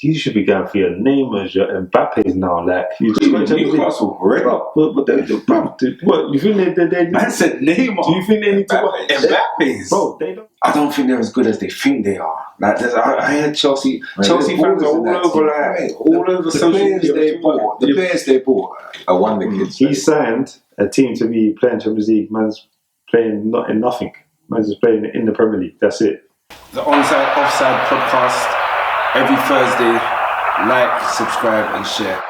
You should be going for your Neymars, your Mbappe's now. Like, Newcastle already. What you think they Man said Neymar. Do you think they need to Mbappe's? Bro, they don't. I don't think they're as good as they think they are. Like, I heard Chelsea fans are all over social media. The players they bought are wonder kids. He signed a team to be playing Champions League. Man's playing not in nothing. Man's just playing in the Premier League. That's it. The Onside Offside Podcast. Every Thursday, like, subscribe and share.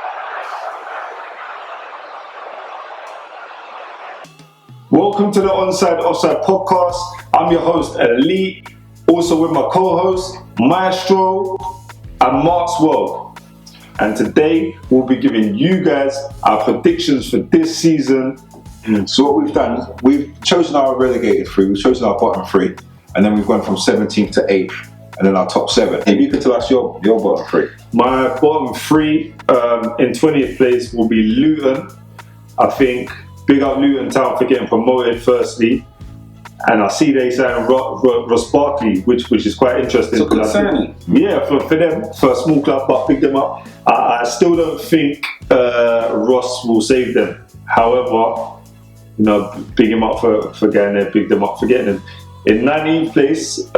Welcome to the Onside Offside Podcast. I'm your host, Elite, also with my co-host, Maestro and Mark's World. And today, we'll be giving you guys our predictions for this season. So what we've done, we've chosen our relegated three, we've chosen our bottom three, and then we've gone from 17th to 8th. And then our top 7. If you could tell us your bottom 3. My bottom 3 in 20th place will be Luton. I think big up Luton Town for getting promoted firstly. And I see they signed Ross Barkley, which is quite interesting. So good signing. Yeah, for them, for a small club, but pick them up. I still don't think Ross will save them. However, big him up for getting there, big them up for getting them. In 19th place,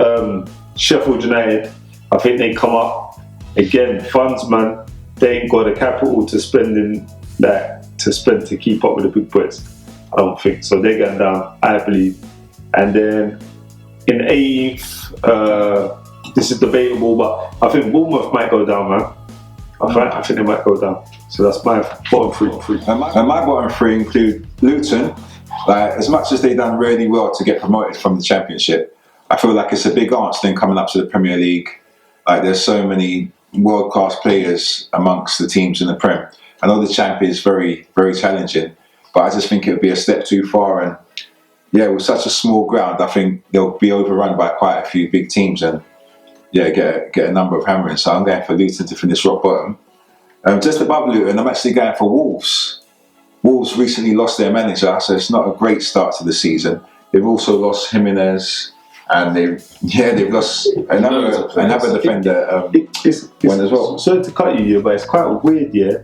Sheffield United, I think they come up again. Funds, man, they ain't got the capital to spend to keep up with the big boys. I don't think so. They're going down, I believe. And then in 18th, this is debatable, but I think Bournemouth might go down, man. I think they might go down. So that's my bottom 3. And my bottom 3 include Luton. Like, as much as they've done really well to get promoted from the Championship, I feel like it's a big answer then coming up to the Premier League. Like, there's so many world-class players amongst the teams in the Prem. I know the Champ is very, very challenging, but I just think it would be a step too far. And yeah, with such a small ground, I think they'll be overrun by quite a few big teams and get a number of hammerings. So I'm going for Luton to finish rock bottom. Just above Luton, I'm actually going for Wolves. Wolves recently lost their manager, so it's not a great start to the season. They've also lost Jimenez. And they've lost another defender one as well. Sorry to cut you, but it's quite weird, yeah.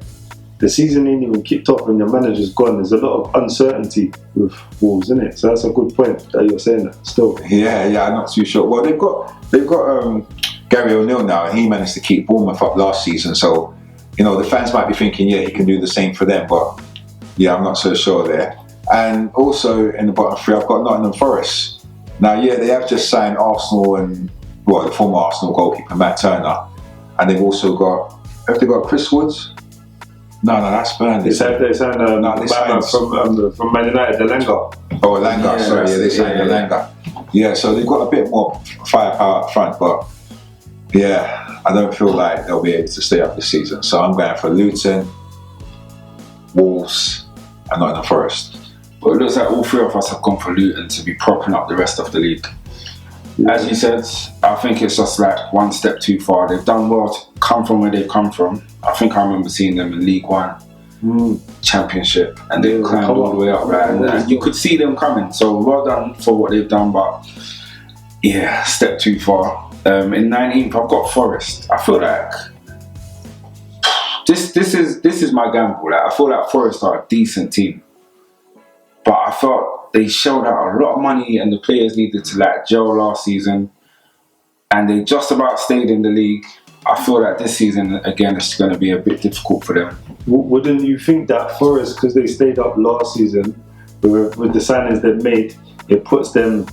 The season ain't even kicked off and your manager's gone. There's a lot of uncertainty with Wolves, isn't it? So that's a good point that you're saying that still. Yeah, I'm not too sure. Well, they've got Gary O'Neill now, and he managed to keep Bournemouth up last season. So, the fans might be thinking, he can do the same for them. But I'm not so sure there. And also in the bottom 3, I've got Nottingham Forest. Now, they have just signed Arsenal and the former Arsenal goalkeeper Matt Turner, and they've also got. Have they got Chris Woods? No, that's Burnley. They signed from Man United, Elanga. Oh, Elanga. They signed Elanga. Yeah, so they've got a bit more firepower up front, but I don't feel like they'll be able to stay up this season. So I'm going for Luton, Wolves, and Nottingham Forest. But it looks like all 3 of us have gone for Luton to be propping up the rest of the league. As you said, I think it's just like one step too far. They've done well to come from where they've come from. I think I remember seeing them in League One, Championship, and they've climbed all the way up. Right? And you could see them coming. So well done for what they've done, but step too far. In 19th, I've got Forest. I feel like this is my gamble. Like, I feel like Forest are a decent team. But I felt they shelled out a lot of money and the players needed to gel last season. And they just about stayed in the league. I feel like this season, again, it's going to be a bit difficult for them. Wouldn't you think that Forest, because they stayed up last season, with the signings they've made, it puts them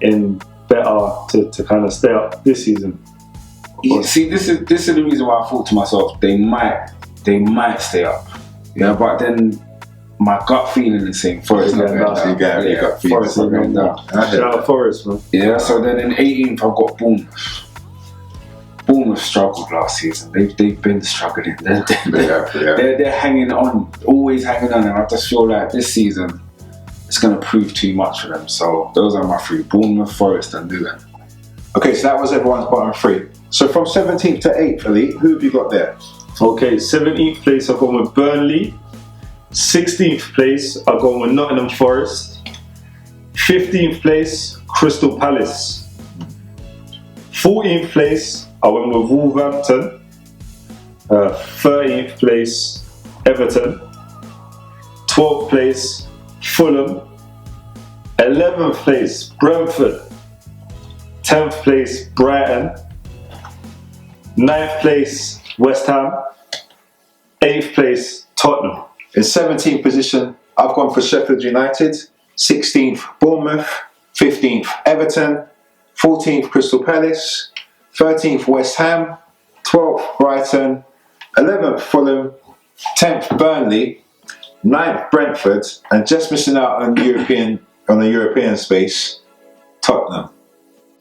in better to kind of stay up this season? Yeah, see, this is the reason why I thought to myself, they might stay up. Yeah, but then my gut feeling is saying Forest not going down. Forest not going down. Shout out Forest, man. Yeah, so then in 18th I've got Bournemouth. Bournemouth struggled last season. They've been struggling. They're hanging on, always hanging on, and I just feel like this season it's going to prove too much for them. So those are my 3: Bournemouth, Forest, and Luton. Okay, so that was everyone's bottom 3. So from 17th to 8th, Elite, who have you got there? Okay, 17th place I've gone with Burnley. 16th place I've gone with Nottingham Forest. 15th place Crystal Palace. 14th place I went with Wolverhampton. 13th place, Everton. 12th place, Fulham. 11th place, Brentford. 10th place, Brighton. 9th place, West Ham. 8th place, Tottenham. In 17th position, I've gone for Sheffield United. 16th, Bournemouth. 15th, Everton. 14th, Crystal Palace. 13th, West Ham. 12th, Brighton. 11th, Fulham. 10th, Burnley. 9th, Brentford. And just missing out on the European space, Tottenham.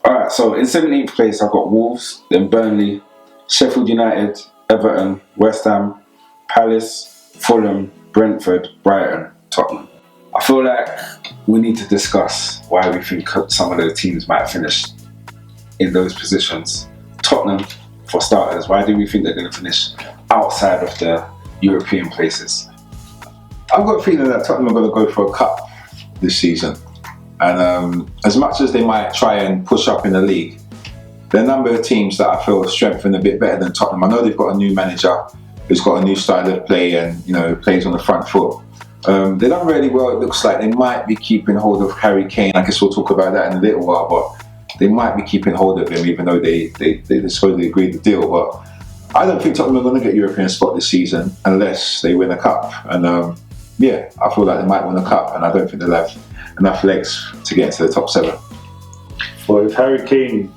Alright, so in 17th place I've got Wolves, then Burnley, Sheffield United, Everton, West Ham, Palace, Fulham, Brentford, Brighton, Tottenham. I feel like we need to discuss why we think some of those teams might finish in those positions. Tottenham, for starters, why do we think they're going to finish outside of the European places? I've got a feeling that Tottenham are going to go for a cup this season. And as much as they might try and push up in the league, there are a number of teams that I feel strengthen a bit better than Tottenham. I know they've got a new manager who's got a new style of play and, plays on the front foot. They've done really well. It looks like they might be keeping hold of Harry Kane. I guess we'll talk about that in a little while, but they might be keeping hold of him, even though they supposedly agreed the deal. But I don't think Tottenham are going to get European spot this season unless they win a cup. And I feel like they might win a cup, and I don't think they'll have enough legs to get into the top 7. Well, if Harry Kane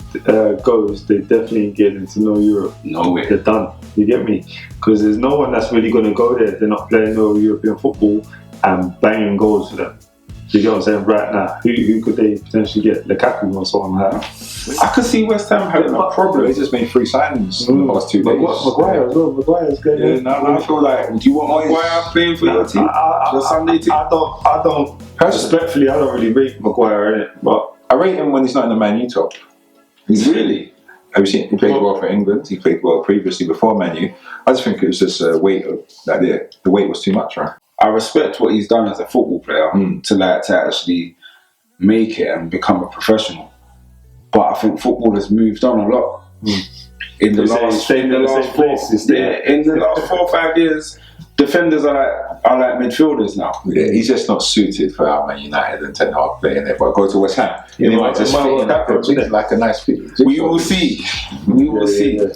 goes, they definitely get into no Europe. No way. They're done. You get me? Because there's no one that's really going to go there. They're not playing no European football and banging goals for them. You get what I'm saying? Right now, who could they potentially get? Lukaku or someone like that? I could see West Ham having a problem. He's just made 3 signings in the last 2 days. Maguire as well. Maguire's good. Yeah, no, I feel like, do you want Maguire playing for your team? Your Sunday team? I don't. Respectfully, I don't really rate Maguire in it, but I rate him when he's not in the Man U top. Really? Have you seen? He played well for England. He played well previously before Man U. I just think it was just a weight of the weight was too much, right? I respect what he's done as a football player to actually make it and become a professional. But I think football has moved on a lot in the last 4 or 5 years. Defenders are like midfielders now. Yeah, he's just not suited for our Man United and Ten Hag playing there. But go to West Ham, he might just fit in like a nice fit. We will see. Yeah.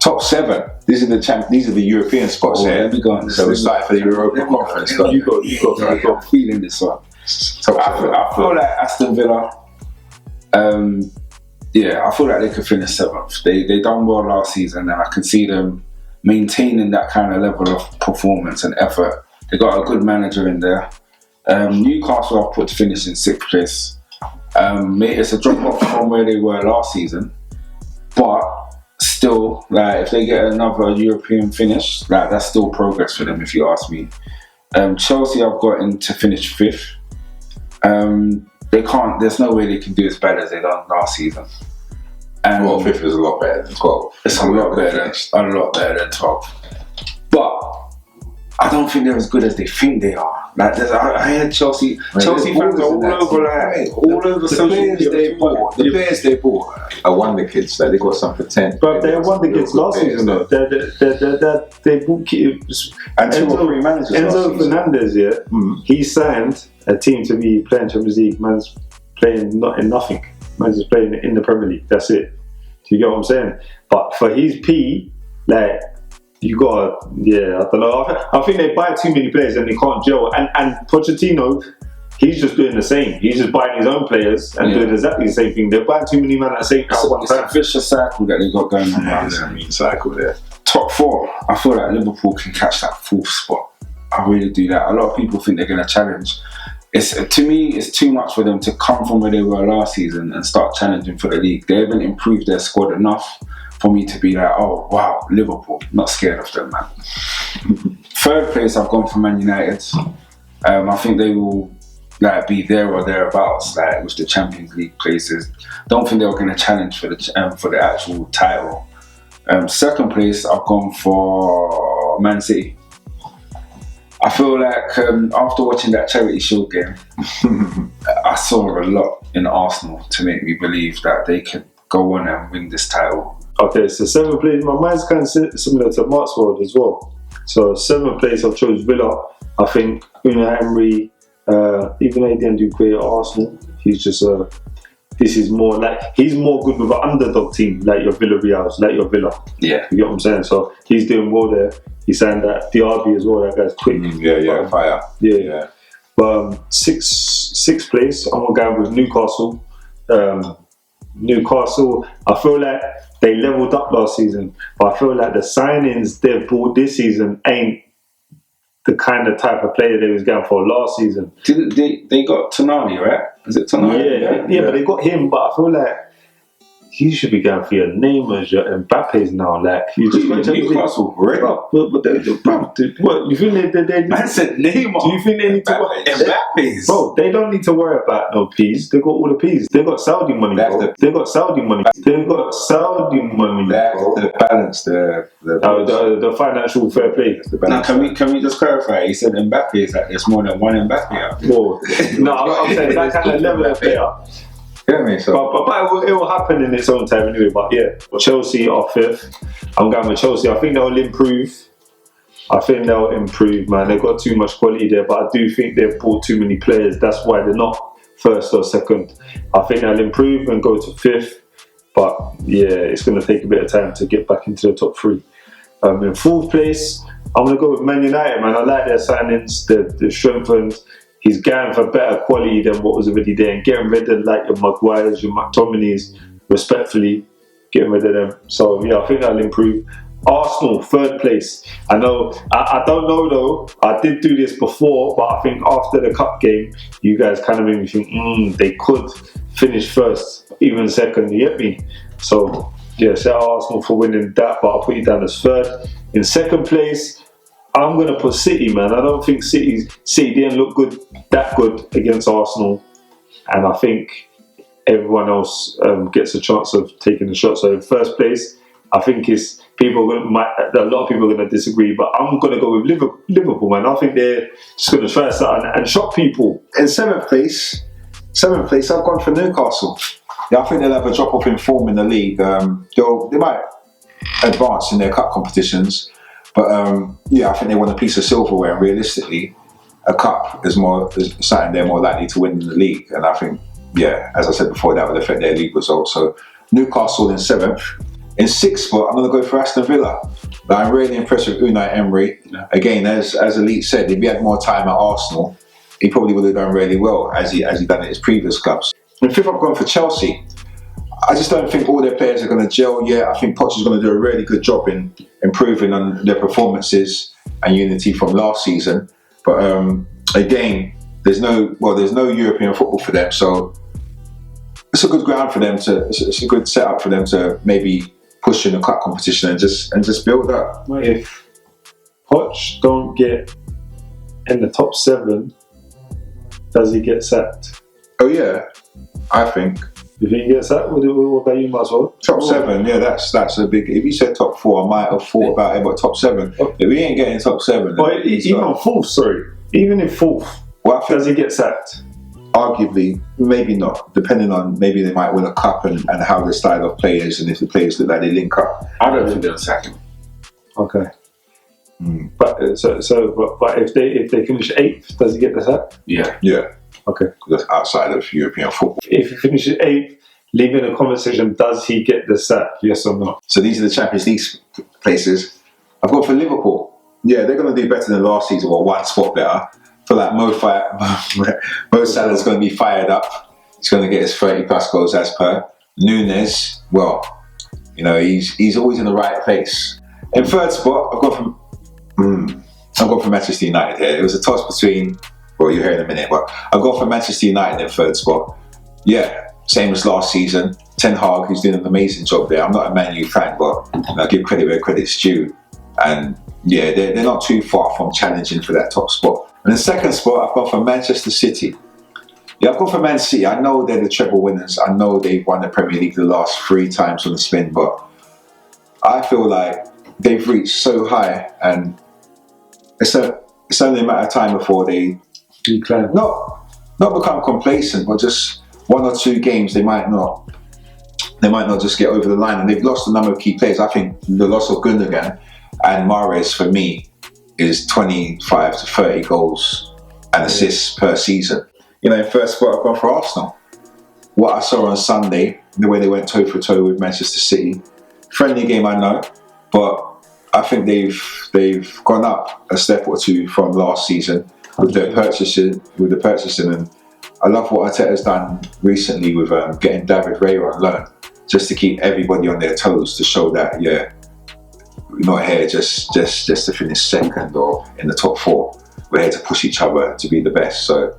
Top 7. These are the European spots here. So we're starting for the Europa Conference. You go. Feeling this one. I feel like Aston Villa. I feel like they could finish 7th. They done well last season, and I can see them maintaining that kind of level of performance and effort. They got a good manager in there. Newcastle I've put to finish in 6th place. It's a drop off from where they were last season, but still, like, if they get another European finish, like, that's still progress for them, if you ask me. Chelsea I've got in to finish 5th. They can't. There's no way they can do as bad as they done last season. And 5th is a lot better than 12. It's a lot better than 12. But I don't think they're as good as they think they are. Like, I heard Chelsea fans all over social media. The players they bought are wonder kids. Like, they got some potential. But they wonder kids last season though. They bought kids. And 2 or 3 managers. Enzo Fernandez, he signed a team to be playing Champions League. Man's playing not in nothing. Man's just playing in the Premier League. That's it. Do you get what I'm saying? But for his P, like, you got, I don't know. I think they buy too many players and they can't gel. And Pochettino, he's just doing the same. He's just buying his own players and doing exactly the same thing. They're buying too many men at the same time. It's a vicious cycle that they got going on. It's a mean cycle there. Top 4, I feel like Liverpool can catch that 4th spot. I really do that. A lot of people think they're going to challenge. To me, it's too much for them to come from where they were last season and start challenging for the league. They haven't improved their squad enough for me to be like, oh wow, Liverpool, not scared of them, man. 3rd place, I've gone for Man United. I think they will be there or thereabouts, with the Champions League places. Don't think they were going to challenge for the actual title. 2nd place, I've gone for Man City. I feel like after watching that Charity Shield game, I saw a lot in Arsenal to make me believe that they could go on and win this title. Okay, so 7th place. My mind's kind of similar to Mark's world as well. So 7th place, I've chose Villa. I think Unai Emery, even though he didn't do great at Arsenal, he's just this is more like he's more good with an underdog team, like your Villarreal's, like your Villa. Yeah, you get what I'm saying. So he's doing well there. He signed that Diaby as well. That guy's quick. Fire. Yeah. But sixth place, I'm gonna go with Newcastle. Newcastle, I feel like they leveled up last season, but I feel like the signings they've bought this season ain't the kind of type of player they was going for last season. They got Tonali, right? Is it Tonali? Yeah, but they got him, but I feel like he should be going for your Neymars, your Mbappe's now. Like you just got Newcastle, what you think they Man said Neymar. Do you think they need to Mbappe's? Bro, they don't need to worry about no P's. They got all the P's. They got Saudi money, bro. They got Saudi money. That's bro. the balance, the financial fair play. Now, can we just clarify? He said Mbappe is like there's more than one Mbappe out. Well, no, I'm saying that kind of level of player. Yeah, I mean, so. But it will happen in its own time anyway. But yeah, Chelsea are 5th. I'm going with Chelsea. I think they'll improve. Man. They've got too much quality there, but I do think they've bought too many players. That's why they're not 1st or 2nd. I think they'll improve and go to 5th. But yeah, it's going to take a bit of time to get back into the top 3. In 4th place, I'm going to go with Man United, man. I like their signings. They're strengthened. He's going for better quality than what was already there and getting rid of like your Maguires, your McTominays, respectfully, getting rid of them. So yeah, I think that'll improve. Arsenal, 3rd place. I know, I don't know though, I did do this before, but I think after the cup game, you guys kind of made me think, they could finish 1st, even 2nd, you get me? So yeah, shout out Arsenal for winning that, but I'll put you down as 3rd. In 2nd place, I'm going to put City, man. I don't think City didn't look that good against Arsenal. And I think everyone else gets a chance of taking the shot. So in 1st place, I think a lot of people are going to disagree, but I'm going to go with Liverpool, man. I think they're just going to try something and shock people. In 7th place, I've gone for Newcastle. Yeah, I think they'll have a drop-off in form in the league. They might advance in their cup competitions. But I think they want a piece of silverware, and realistically, a cup is something they're more likely to win in the league. And I think, as I said before, that would affect their league results. So Newcastle in 7th. In 6th spot, I'm going to go for Aston Villa. But I'm really impressed with Unai Emery. Again, as Elite said, if he had more time at Arsenal, he probably would have done really well as he done at his previous clubs. In 5th, I've gone for Chelsea. I just don't think all their players are going to gel yet. I think Poch is going to do a really good job in improving on their performances and unity from last season. But again, there's no European football for them, so it's a good ground for them it's a good setup for them to maybe push in the cup competition and just build up. If Poch don't get in the top 7, does he get sacked? Oh yeah, I think. You think he gets sacked? What about you, Maswell? Top 7, yeah, that's a big. If you said top 4, I might have thought about it, but top 7. Okay. If he ain't getting top 7, but even in 4th, does he get sacked? Arguably, maybe not. Depending on, maybe they might win a cup and how the style of play is, and if the players look like they link up. I don't think they'll sack him. Okay. But but if they finish 8th, does he get the sack? Yeah. Okay. That's outside of European football. If he finishes 8th, leaving a conversation, does he get the sack? Yes or no? So these are the Champions League places. I've gone for Liverpool. Yeah, they're going to do better than last season, or one spot better. I feel like Mo Salah's going to be fired up. He's going to get his 30 plus goals as per. Nunes, he's always in the right place. In 3rd spot, I've gone for Manchester United here. It was a toss between. Well, you'll hear in a minute, but I'll go for Manchester United in 3rd spot. Yeah, same as last season. Ten Hag, who's doing an amazing job there. I'm not a Man U fan, but I give credit where credit's due. And yeah, they're not too far from challenging for that top spot. And in 2nd spot, I've gone for Manchester City. Yeah, I've gone for Man City. I know they're the treble winners. I know they've won the Premier League the last 3 times on the spin, but I feel like they've reached so high, and it's only a matter of time before they not become complacent, but just 1 or 2 games they might not they might not just get over the line. And they've lost a number of key players. I think the loss of Gundogan and Mahrez, for me, is 25 to 30 goals and assists per season. You know, in first spot, I've gone for Arsenal. What I saw on Sunday, the way they went toe for toe with Manchester City, friendly game, I know, but I think they've gone up a step or two from last season with the purchasing, and I love what Arteta's done recently with getting David Raya on loan, just to keep everybody on their toes, to show that we're not here just to finish second or in the top four. We're here to push each other to be the best. So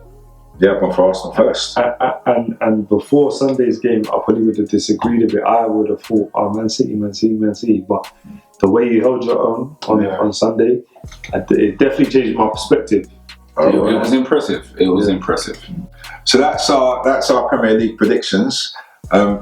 yeah, I've gone for Arsenal first. And before Sunday's game, I probably would have disagreed a bit. I would have thought, Man City. But the way you held your own on Sunday, it definitely changed my perspective. It was impressive. It was impressive. So that's our Premier League predictions.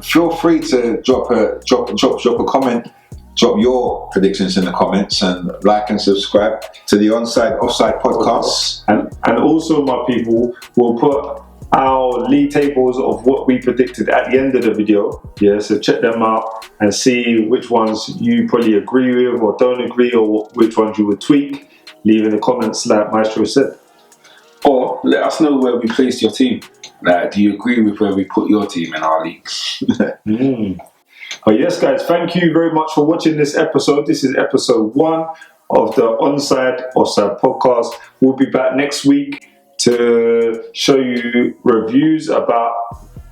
Feel free to drop a comment. Drop your predictions in the comments, and like and subscribe to the Onside Offside Podcast. And also, my people, we'll put our league tables of what we predicted at the end of the video. Yeah, so check them out and see which ones you probably agree with or don't agree, or which ones you would tweak. Leave in the comments, like Maestro said. Or let us know where we placed your team. Like, do you agree with where we put your team in our league? But yes, guys, thank you very much for watching this episode. This is episode 1 of the Onside Offside Podcast. We'll be back next week to show you reviews about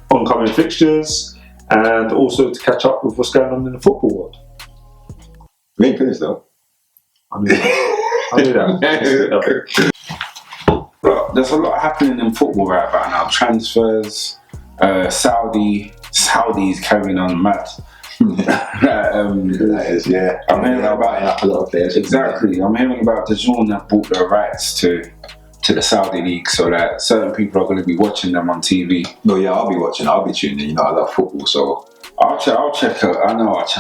oncoming fixtures and also to catch up with what's going on in the football world. We ain't finished though. I knew that. There's a lot happening in football right about now. Transfers, Saudi's carrying on mad. That is, yeah. I'm hearing about a lot of players. Exactly. I'm hearing about DAZN have bought the rights to the Saudi league, so that certain people are going to be watching them on TV. No, yeah, I'll be watching. I'll be tuning in. You know, I love football, so I'll check. I'll check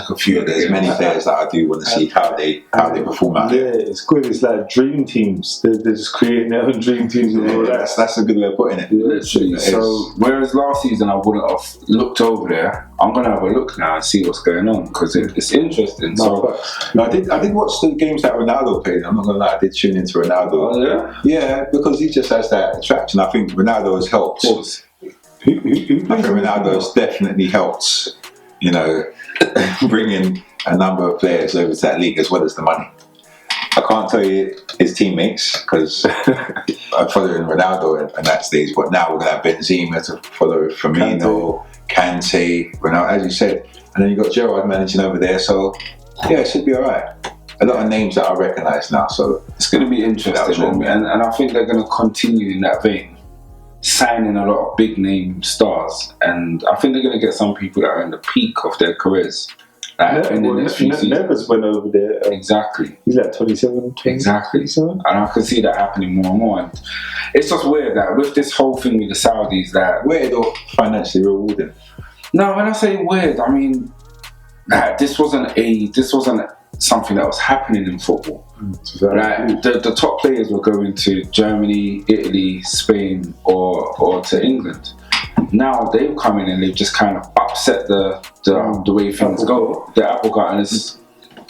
a few. There's many players that I do want to see how they perform out there. Yeah, it's good. It's like dream teams. They're just creating their own dream teams and all that. That's a good way of putting it. Literally. So whereas last season I wouldn't have looked over there, I'm gonna have a look now and see what's going on, because it's interesting. No, I did watch the games that Ronaldo played. I'm not gonna lie, I did tune into Ronaldo. Oh, yeah? Yeah, because he just has that attraction. I think Ronaldo has helped. I think Ronaldo has definitely helped, you know, bringing a number of players over to that league, as well as the money. I can't tell you his teammates, because I'm following Ronaldo at that stage, but now we're going to have Benzema to follow, Firmino, Kante, Ronaldo, as you said, and then you've got Gerrard managing over there, so yeah, it should be alright. A lot of names that I recognise now, so it's going to be interesting, and I think they're going to continue in that vein, signing a lot of big name stars, and I think they're going to get some people that are in the peak of their careers. Neves went over there. Exactly. He's like 27, 20, exactly. 27. And I can see that happening more and more. And it's just weird that with this whole thing with the Saudis, that weird or financially rewarding. No, when I say weird, I mean this wasn't something that was happening in football. Like the top players were going to Germany, Italy, Spain, or to England. Now they've come in and they've just kind of upset the way things go. The apple cart, and it's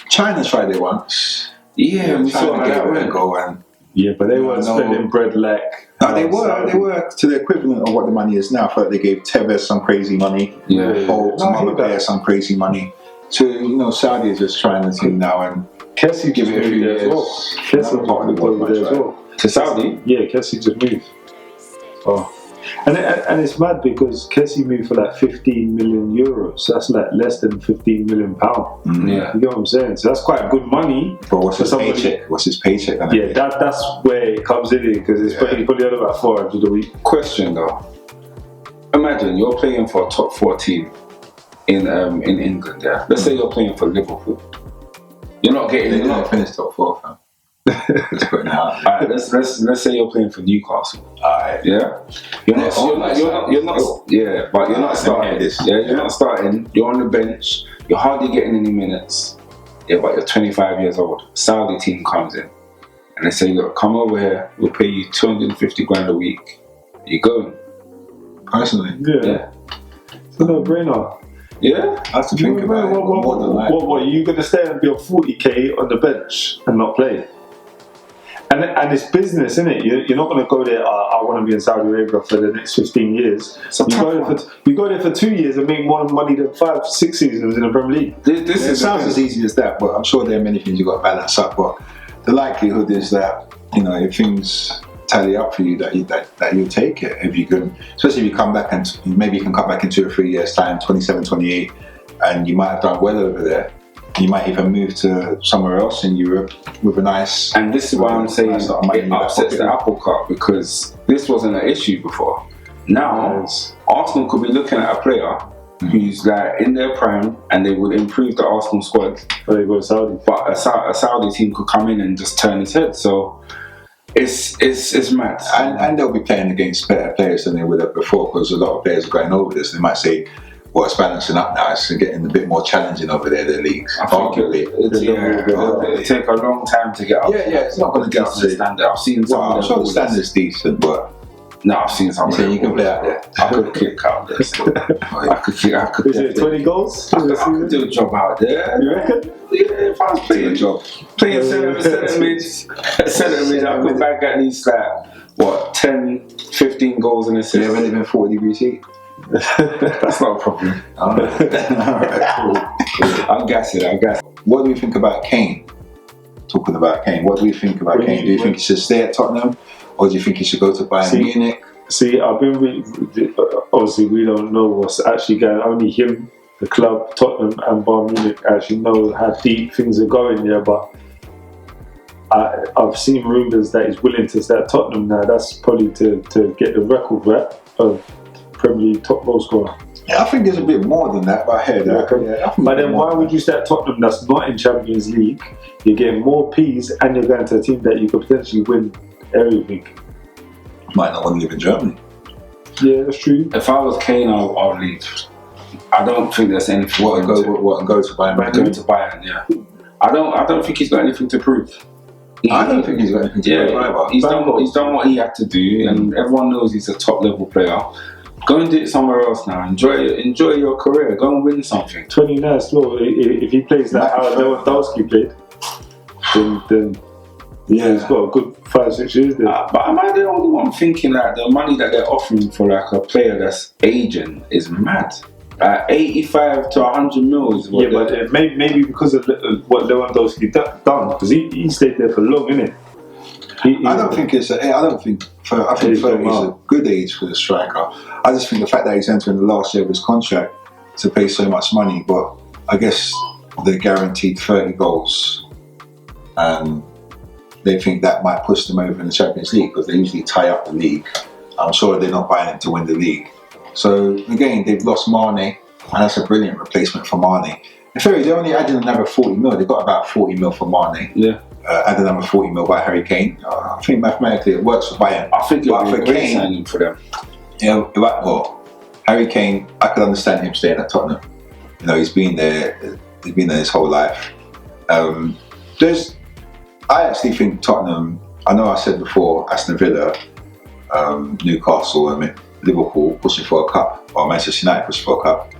China tried it once. Yeah, we saw how that went. Yeah, but they weren't spending bread like. No, they were to the equivalent of what the money is now. I feel like they gave Tevez some crazy money. Yeah, some other players some crazy money. To Saudi is just trying the team now, and Kessie give it a few years. Kessie part of the world there as well. To Saudi? Yeah, Kessie just moved. Oh. And it's mad because Kessie moved for like 15 million euros. So that's like less than 15 million pounds. Yeah. You know what I'm saying? So that's quite good money. But what's his paycheck? What's his paycheck? Yeah, that's where it comes in, because it's probably on about 400 a week. Question though. Imagine you're playing for a top 4 team in England, yeah. Let's say you're playing for Liverpool. You're not getting. They didn't finish top 4, fam. Let's put it out. Alright, let's say you're playing for Newcastle. Alright. Yeah. You're not starting. Yeah, you're not starting. You're on the bench. You're hardly getting any minutes. Yeah, but you're 25 years old. Saudi team comes in and they say, look, come over here. We'll pay you 250 grand a week. You go. Personally. Yeah. It's a no-brainer. Yeah. I have to think about it. More than that. What, are you going to stay and be on 40k on the bench and not play? And it's business, isn't it? You're not going to go there, I want to be in Saudi Arabia for the next 15 years. You go there for 2 years and make more money than 5-6 seasons in the Premier League. It sounds as easy as that, but I'm sure there are many things you've got to balance up. But the likelihood is that, if things tally up for you, that you'll take it. If you can, especially if you come back and maybe you can come back in 2 or 3 years' time, 27, 28, and you might have done well over there. You might even move to somewhere else in Europe with a nice... And this is why I'm saying it upsets the apple cart, because this wasn't an issue before. Now, Arsenal could be looking at a player who's like in their prime and they would improve the Arsenal squad. But they go to Saudi. But a Saudi team could come in and just turn his head. So it's mad. And they'll be playing against better players than they would have before, because a lot of players are going over this. They might say, well, it's balancing up now. It's getting a bit more challenging over there, the leagues. It'll take a long time to get up. Yeah, it's not going to get up to the standard. I've seen some I'm sure the standard's decent, but... No, I've seen some. So you can play out there. I could kick out there. I could. Is it 20 goals? I could do a job out there. You reckon? Yeah, if I was playing centre mid, I could bag at least 10, 15 goals in a season. You haven't even 40 degrees heat. That's not a problem. Alright, cool. I'll gas it. What do we think about Kane? Talking about Kane, what do we think about Kane? Do you think he should stay at Tottenham, or do you think he should go to Bayern Munich? I've been obviously we don't know what's actually going. Only him, the club, Tottenham, and Bayern Munich actually know how deep things are going there. But I've seen rumours that he's willing to stay at Tottenham now. That's probably to get the record rep of Premier League top goal scorer. Yeah, I think there's a bit more than that, but I heard that. But then why would you stay at Tottenham that's not in Champions League? You're getting more P's and you're going to a team that you could potentially win everything. Might not want to live in Germany. Yeah, that's true. If I was Kane, I'll leave. I don't think there's anything. Go to Bayern? Go to Bayern, yeah. I don't think he's got anything to prove. I don't think he's got anything to prove either. He's done what he had to do, and everyone knows he's a top level player. Go and do it somewhere else now. Enjoy your career. Go and win something. 29 slow. If he plays like how Lewandowski played, then he's got a good 5-6 years there. But am I the only one thinking that the money that they're offering for like a player that's aging is mad? 85 to 100 mils. But maybe because of what Lewandowski done, because he stayed there for long, innit? I don't think it's. I think 30 is a good age for the striker. I just think the fact that he's entering the last year of his contract to pay so much money, but I guess they're guaranteed 30 goals, and they think that might push them over in the Champions League because they usually tie up the league. I'm sure they're not buying him to win the league. So again, they've lost Mane, and that's a brilliant replacement for Mane. In theory, they only added another 40 mil. They got about 40 mil for Mane. Yeah. Added another 40 mil by Harry Kane. I think mathematically it works for Bayern. I think it would be a great signing for them. Harry Kane, I could understand him staying at Tottenham. He's been there his whole life. I actually think Tottenham. I know I said before Aston Villa, Newcastle, Liverpool pushing for a cup, or Manchester United pushing for a cup.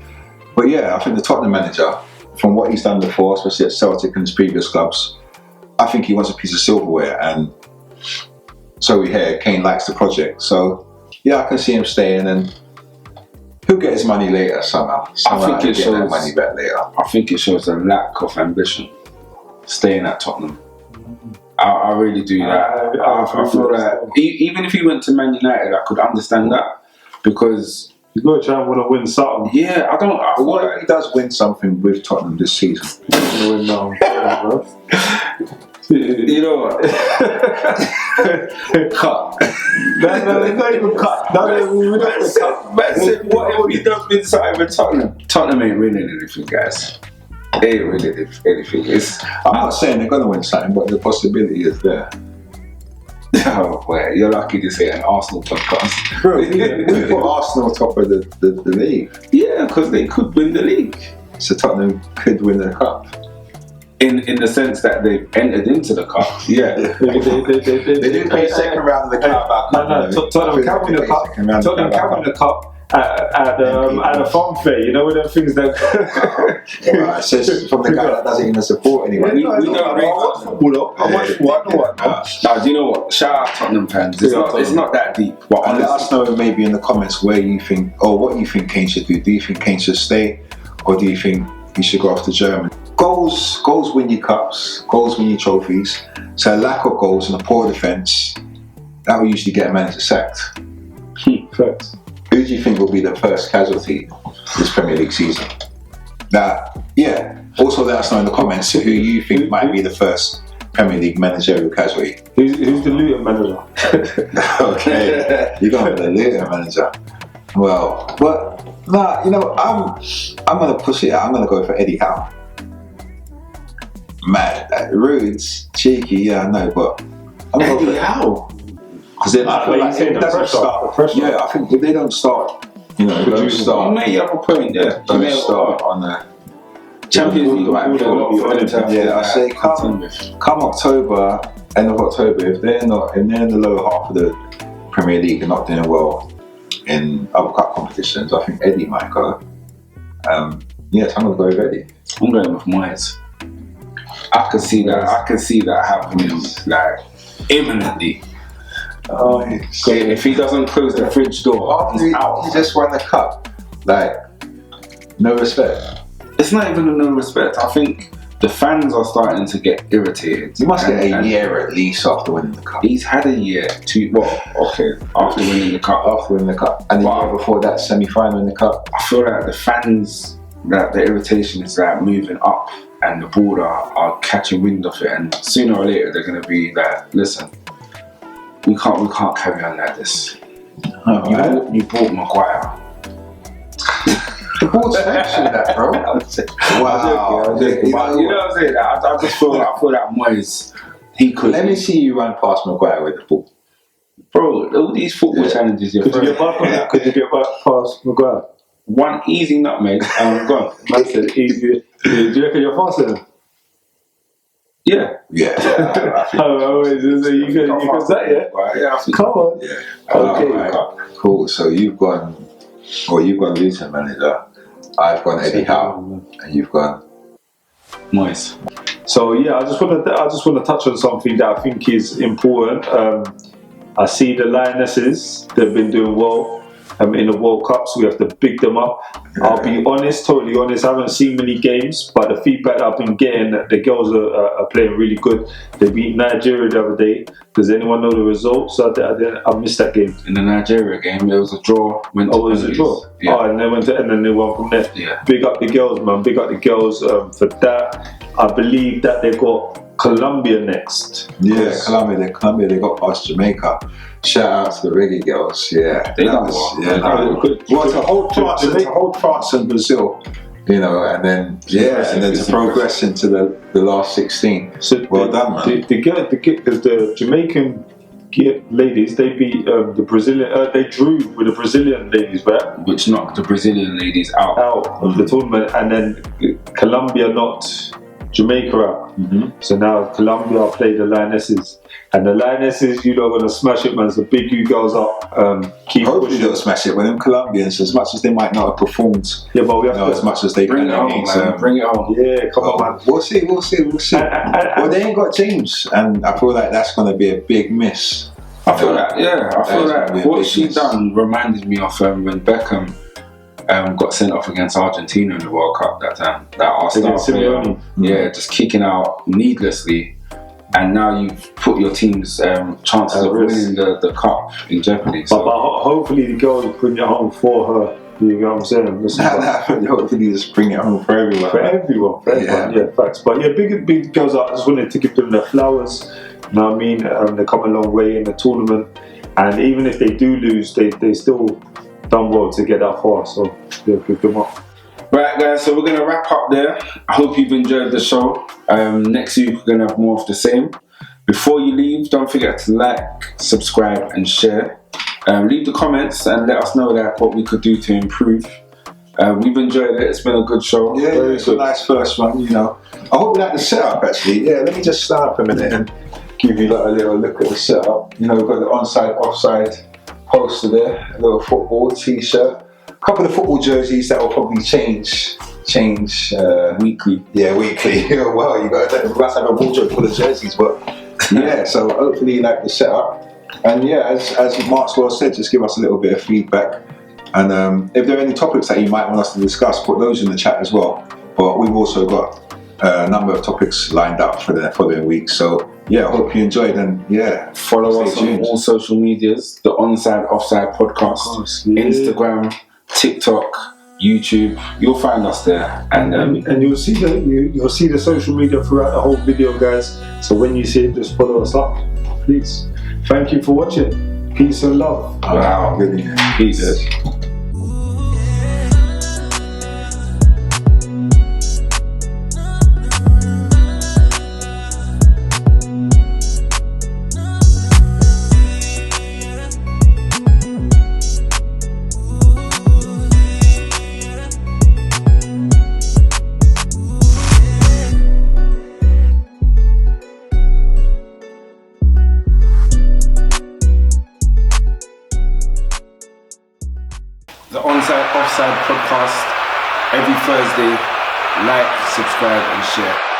But yeah, I think the Tottenham manager, from what he's done before, especially at Celtic and his previous clubs, I think he wants a piece of silverware, and so we hear Kane likes the project. So yeah, I can see him staying, and he'll get his money later somehow. I think it shows that money back later. I think it shows a lack of ambition staying at Tottenham. I really do that. I feel that even if he went to Man United, I could understand that, because you've got to try and want to win something. Yeah, I don't. What if he does win something with Tottenham this season? Win now, bro. You know what? Cut. No, it's not even cut. Man said, what if he does win something with Tottenham? Tottenham ain't winning anything, guys. They ain't winning anything. I'm not saying they're going to win something, but the possibility is there. Oh, well, you're lucky to say an Arsenal podcast. Bro, we put Arsenal top of the league. Yeah, because they could win the league. So Tottenham could win the cup. In the sense that they've entered into the cup. Yeah. They didn't play second round of the cup. No, Tottenham can win the cup. Tottenham can win the cup, at the farm fair. You know, with them things that. Well, it says from the guy that doesn't even support anyone. We don't rate football. I watch football. Now, do you know what? Shout out Tottenham fans. It's not that deep. But And let us know maybe in the comments where you think, or what you think Kane should do. Do you think Kane should stay, or do you think he should go off to Germany? Goals win you cups. Goals win you trophies. So a lack of goals and a poor defence, that will usually get a manager sacked. Facts. Who do you think will be the first casualty this Premier League season? Also let us know in the comments who you think might be the first Premier League managerial casualty. Who's the Luton manager? Okay, you're going with the Luton manager. Well, but nah, you know, I'm gonna push it out. I'm gonna go for Eddie Howe. Mad, rude's cheeky, yeah, I know, but I'm gonna go for Howe. Because I feel like it doesn't start. Yeah, I think if they don't start, you know, You may have a point there. Don't start on the Champions League right I say come October, end of October, if they're in the lower half of the Premier League and not doing well in other cup competitions, I think Eddie might go. Yes, I'm gonna go with Eddie. I'm going with Moyes. I can see that happening like imminently. Oh, If he doesn't close the fridge door, he's out. He just won the cup. Like, no respect. It's not even a no respect. I think the fans are starting to get irritated. You must get a year at least after winning the cup. He's had a year after winning the cup. And the year before that, semi-final in the cup. I feel like the fans, that the irritation is like moving up, and the board are catching wind of it, and sooner or later they're going to be like, listen, we can't carry on like this. You bought Maguire. The board's mentioned that, bro. Wow. You know what I'm saying? I just feel like Moyes, he could. Let me see you run past Maguire with the ball. Bro, all these football challenges you're Could you get past Maguire? One easy nutmeg, gone. Man said easy. Do you reckon you're faster than him? Yeah. Yeah. You can say, Yeah, I think. Come on. Yeah. Okay. Cool. So you've gone Luton manager. I've gone Eddie Howe, and you've gone Moyes. So yeah, I just want to touch on something that I think is important. I see the Lionesses; they've been doing well in the World Cups. We have to big them up. I'll be honest, totally honest. I haven't seen many games, but the feedback I've been getting, the girls are playing really good. They beat Nigeria the other day. Does anyone know the results? I missed that game. In the Nigeria game, there was a draw. It was a draw. Yeah. And then they won from there. Yeah. Big up the girls, man. Big up the girls for that. I believe that they got Colombia next. Yeah, Colombia. They got past Jamaica. Shout out to the reggae girls. Yeah, They done well. Well, to hold France and Brazil, you know, and then to progress into the last 16. So well done, man. The Jamaican ladies, they beat the Brazilian. They drew with the Brazilian ladies, right? Which knocked the Brazilian ladies out of the tournament, and then Colombia knocked Jamaica out. Mm-hmm. So now Colombia play the Lionesses. And the Lionesses, you know, going to smash it, man. So big you girls up. Keep Hopefully pushing. they'll smash it with them Colombians, as much as they might not have performed. Yeah, but we have to as much as they bring it home, man. Bring it home. Yeah, come on, man. We'll see. Well, they ain't got James, and I feel like that's going to be a big miss. I feel like what she done reminded me of when Beckham got sent off against Argentina in the World Cup that time. That our star player, just kicking out needlessly. And now you've put your team's chances of winning the cup in jeopardy. So. But hopefully the girls bring it home for her. You know what I'm saying? Hopefully just bring it home for everyone. For everyone. Yeah, facts. But yeah, big girls out. I just wanted to give them their flowers. You know what I mean? They come a long way in the tournament. And even if they do lose, they still done well to get that far. So yeah, pick them up. Right, guys, so we're going to wrap up there. I hope you've enjoyed the show. Next week, we're going to have more of the same. Before you leave, don't forget to like, subscribe, and share. Leave the comments and let us know what we could do to improve. We've enjoyed it. It's been a good show. Yeah, it's a nice first one, you know. I hope you like the setup, actually. Yeah, let me just stand up a minute and give you a little look at the setup. You know, we've got the Onside Offside poster there, a little football t-shirt. couple of football jerseys that will probably change Weekly. Yeah, weekly. Well, you must have a wardrobe full of jerseys, but yeah. So hopefully you like the setup, and yeah, as Maxwell said, just give us a little bit of feedback, and if there are any topics that you might want us to discuss, put those in the chat as well. But we've also got a number of topics lined up for the following week. So yeah, I hope you enjoyed, and yeah, follow us on all social medias, the Onside Offside Podcast, Instagram, TikTok, YouTube. You'll find us there, and you'll see the social media throughout the whole video, guys. So when you see it, just follow us up, please. Thank you for watching. Peace and love. Wow, really. Peace. Yes. the Onside Offside Podcast every Thursday. Like, subscribe, and share.